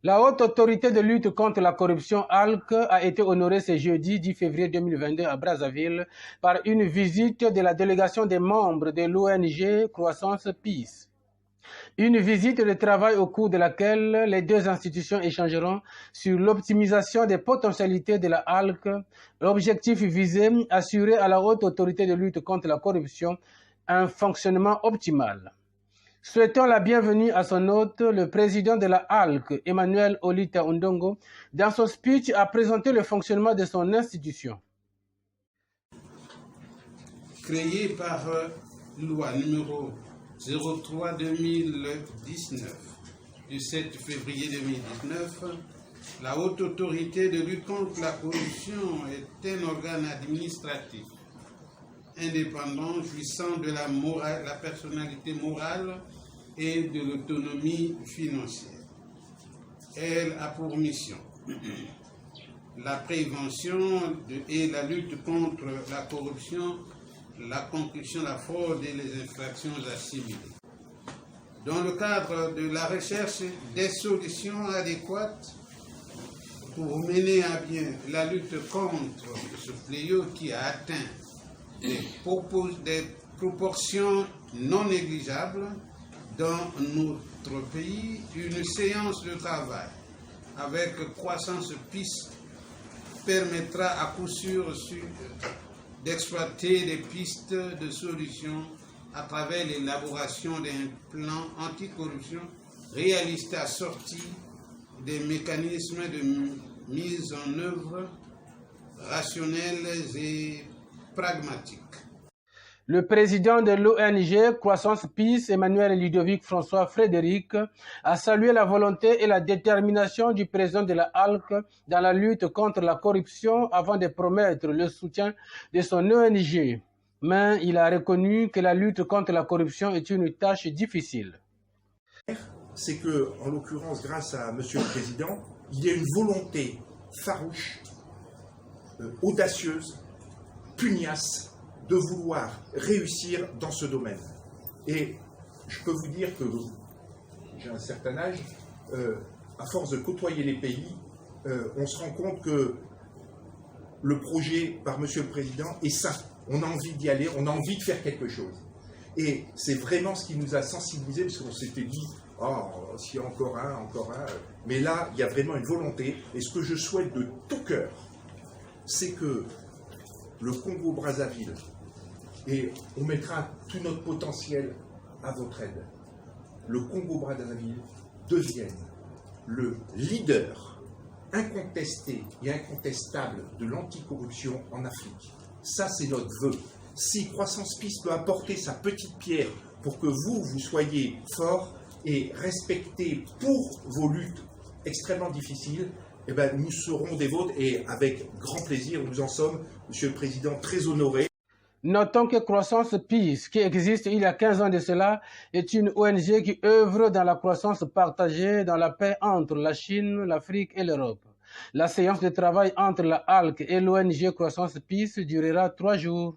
La Haute Autorité de lutte contre la corruption ALC a été honorée ce jeudi 10 février 2022 à Brazzaville par une visite de la délégation des membres de l'ONG Croissance Peace. Une visite de travail au cours de laquelle les deux institutions échangeront sur l'optimisation des potentialités de la ALC, l'objectif visé assurer à la Haute Autorité de lutte contre la corruption un fonctionnement optimal. Souhaitons la bienvenue à son hôte, le président de la ALC, Emmanuel Olita Ondongo, dans son speech a présenté le fonctionnement de son institution. Créée par loi numéro 03-2019 du 7 février 2019, la Haute Autorité de lutte contre la corruption est un organe administratif indépendant jouissant de la personnalité morale et de l'autonomie financière. Elle a pour mission la prévention et la lutte contre la corruption, la concussion, la fraude et les infractions assimilées. Dans le cadre de la recherche des solutions adéquates pour mener à bien la lutte contre ce fléau qui a atteint des proportions non négligeables dans notre pays, une séance de travail avec Croissance Peace permettra à coup sûr d'exploiter des pistes de solutions à travers l'élaboration d'un plan anticorruption réaliste assorti des mécanismes de mise en œuvre rationnels et pragmatiques. Le président de l'ONG Croissance Peace, Emmanuel Ludovic François Frédéric, a salué la volonté et la détermination du président de la ALC dans la lutte contre la corruption avant de promettre le soutien de son ONG. Mais il a reconnu que la lutte contre la corruption est une tâche difficile. C'est que, en l'occurrence, grâce à Monsieur le Président, il y a une volonté farouche, audacieuse, pugnace, de vouloir réussir dans ce domaine. Et je peux vous dire que j'ai un certain âge, à force de côtoyer les pays, on se rend compte que le projet par Monsieur le Président est sain. On a envie d'y aller, on a envie de faire quelque chose. Et c'est vraiment ce qui nous a sensibilisés, parce qu'on s'était dit, oh, s'il y a encore un. Mais là, il y a vraiment une volonté. Et ce que je souhaite de tout cœur, c'est que le Congo-Brazzaville, et on mettra tout notre potentiel à votre aide, le Congo-Brazzaville devienne le leader incontesté et incontestable de l'anticorruption en Afrique. Ça, c'est notre vœu. Si Croissance Peace peut apporter sa petite pierre pour que vous soyez forts et respectés pour vos luttes extrêmement difficiles, eh bien, nous serons des vôtres et avec grand plaisir, nous en sommes, Monsieur le Président, très honorés. Notons que Croissance Peace, qui existe il y a 15 ans de cela, est une ONG qui œuvre dans la croissance partagée, dans la paix entre la Chine, l'Afrique et l'Europe. La séance de travail entre la ALC et l'ONG Croissance Peace durera 3 jours.